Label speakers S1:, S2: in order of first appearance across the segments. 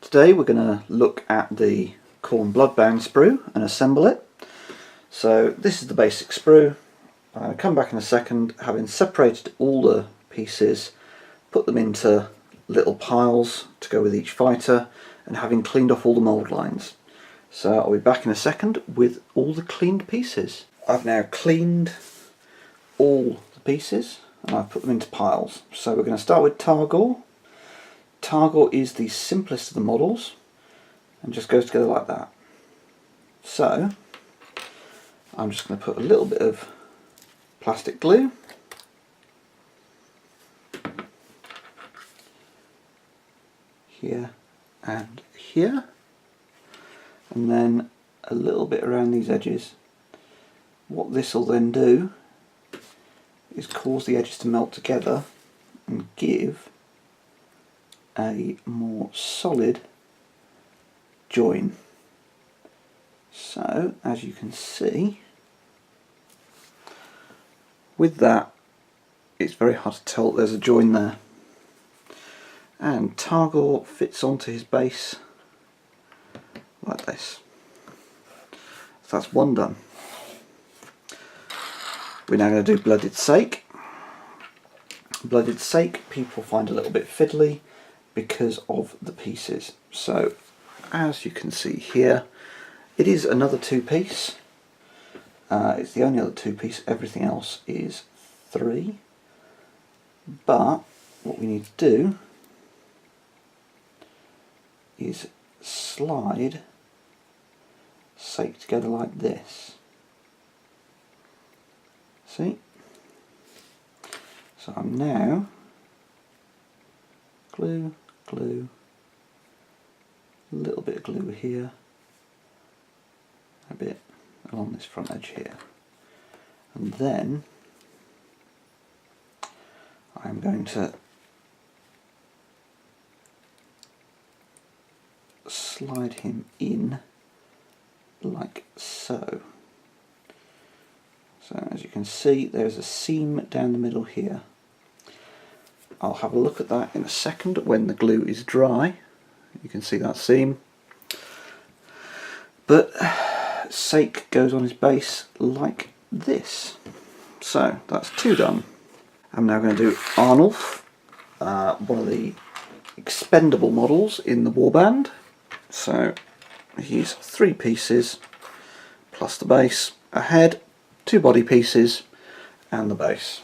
S1: Today we're going to look at the Khorne Bloodbound sprue and assemble it. So this is the basic sprue. I'll come back in a second, having separated all the pieces, put them into little piles to go with each fighter, and having cleaned off all the mould lines. So I'll be back in a second with all the cleaned pieces. I've now cleaned all the pieces and I've put them into piles. So we're going to start with Targor. Targor is the simplest of the models and just goes together like that. So I'm just going to put a little bit of plastic glue here and here, and then a little bit around these edges. What this will then do is cause the edges to melt together and give a more solid join. So as you can see, with that it's very hard to tell there's a join there, and Targor fits onto his base like this. So that's one done. We're now going to do Blooded Sake. Blooded Sake people find a little bit fiddly because of the pieces. So as you can see here, it is another two-piece. It's the only other two-piece, everything else is three. But what we need to do is slide Sake together like this. See? So I'm now glue, glue, a little bit of glue here, a bit along this front edge here, and then I'm going to slide him in like so. So as you can see, there's a seam down the middle here. I'll have a look at that in a second when the glue is dry. You can see that seam. But Sake goes on his base like this. So that's two done. I'm now going to do Arnulf, one of the expendable models in the warband. So he's three pieces plus the base, a head, two body pieces and the base.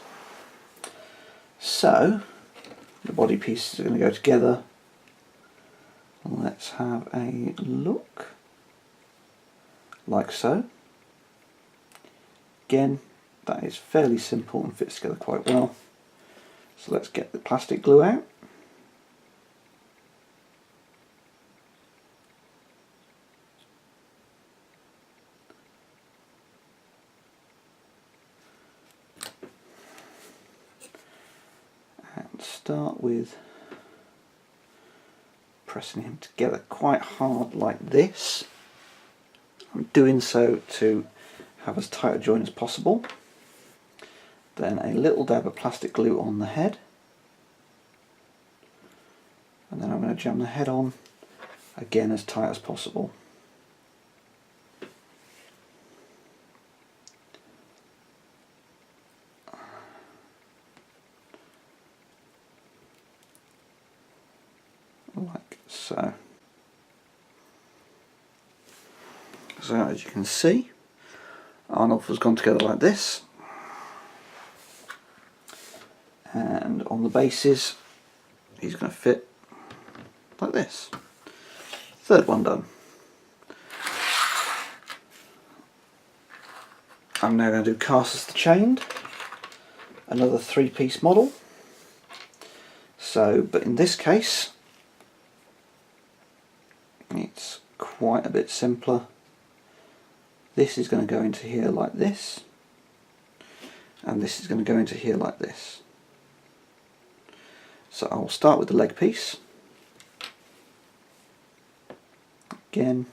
S1: So the body pieces are going to go together. Let's have a look, like so. Again, that is fairly simple and fits together quite well. So let's get the plastic glue out. And start with pressing him together quite hard like this. I'm doing so to have as tight a join as possible. Then a little dab of plastic glue on the head, and then I'm going to jam the head on again as tight as possible. Like so. So as you can see, Arnulf has gone together like this, and on the bases he's going to fit like this. Third one done. I'm now going to do Carsus the Chained, another three-piece model. So, but in this case it's quite a bit simpler. This is going to go into here like this, and this is going to go into here like this. So I'll start with the leg piece. Again,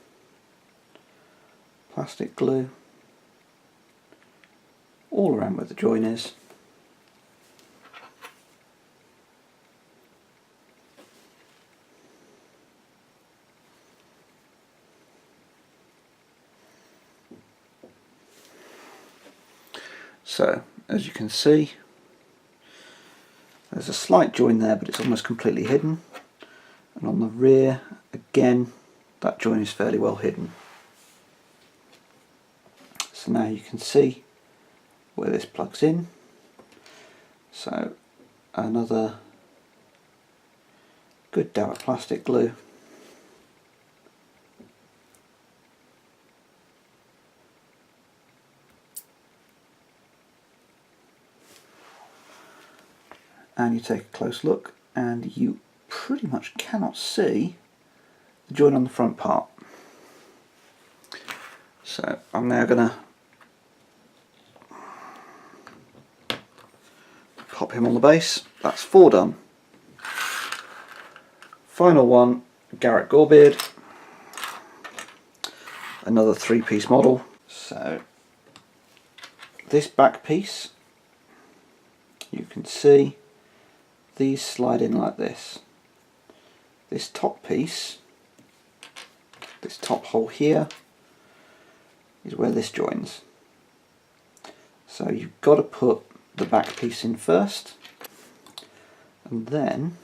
S1: plastic glue all around where the join is. So as you can see, there's a slight join there, but it's almost completely hidden. And on the rear, again, that join is fairly well hidden. So now you can see where this plugs in. So another good dab of plastic glue. And you take a close look and you pretty much cannot see the joint on the front part. So I'm now going to pop him on the base. That's 4 done. Final one, Garrett Gorebeard. Another 3-piece model. So this back piece, you can see these slide in like this. This top piece, this top hole here, is where this joins. So you've got to put the back piece in first, and then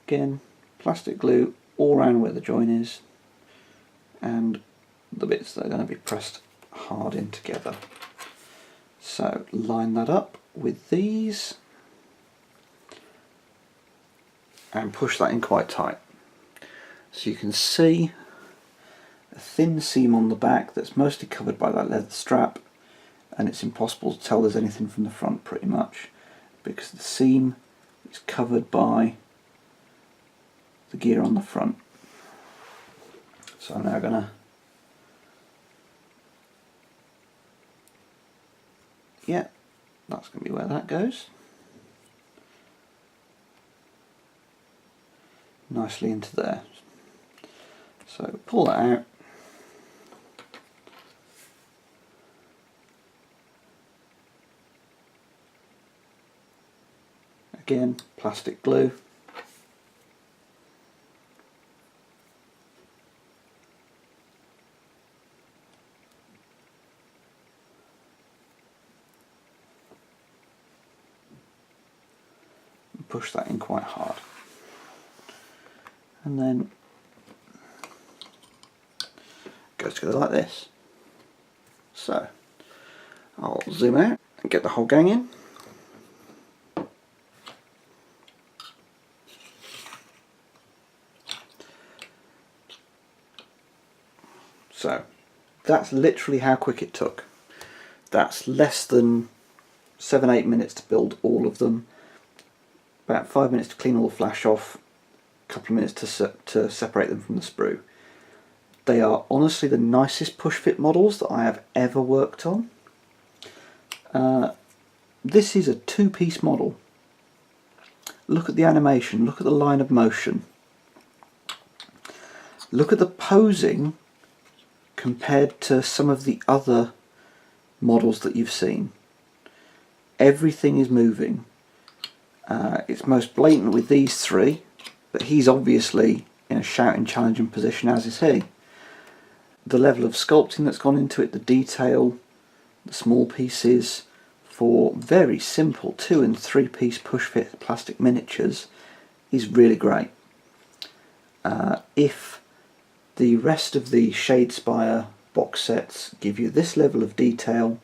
S1: again plastic glue all around where the join is, and the bits that are going to be pressed hard in together. So line that up with these and push that in quite tight. So you can see a thin seam on the back that's mostly covered by that leather strap, and it's impossible to tell there's anything from the front pretty much because the seam is covered by the gear on the front. So I'm now going to that's going to be where that goes. Nicely into there. So pull that out. Again, plastic glue. And push that in quite hard. And then it goes together like this. So I'll zoom out and get the whole gang in. So that's literally how quick it took. That's less than 7-8 minutes to build all of them, about 5 minutes to clean all the flash off, couple of minutes to separate them from the sprue. They are honestly the nicest push fit models that I have ever worked on. This is a 2-piece model. Look at the animation, look at the line of motion. Look at the posing compared to some of the other models that you've seen. Everything is moving. It's most blatant with these 3. But he's obviously in a shouting, challenging position, as is he. The level of sculpting that's gone into it, the detail, the small pieces for very simple 2- and 3-piece push-fit plastic miniatures is really great. If the rest of the Shadespire box sets give you this level of detail,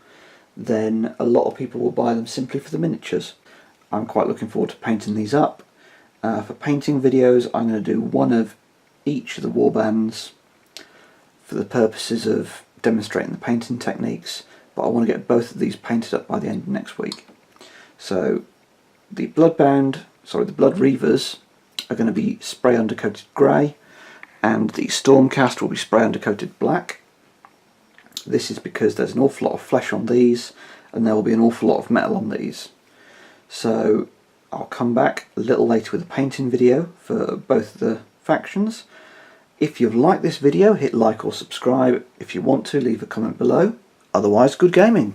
S1: then a lot of people will buy them simply for the miniatures. I'm quite looking forward to painting these up. For painting videos, I'm going to do one of each of the warbands for the purposes of demonstrating the painting techniques, but I want to get both of these painted up by the end of next week. So the Bloodreavers are going to be spray undercoated grey, and the Stormcast will be spray undercoated black. This is because there's an awful lot of flesh on these, and there will be an awful lot of metal on these. So I'll come back a little later with a painting video for both the factions. If you've liked this video, hit like or subscribe. If you want to, leave a comment below. Otherwise, good gaming!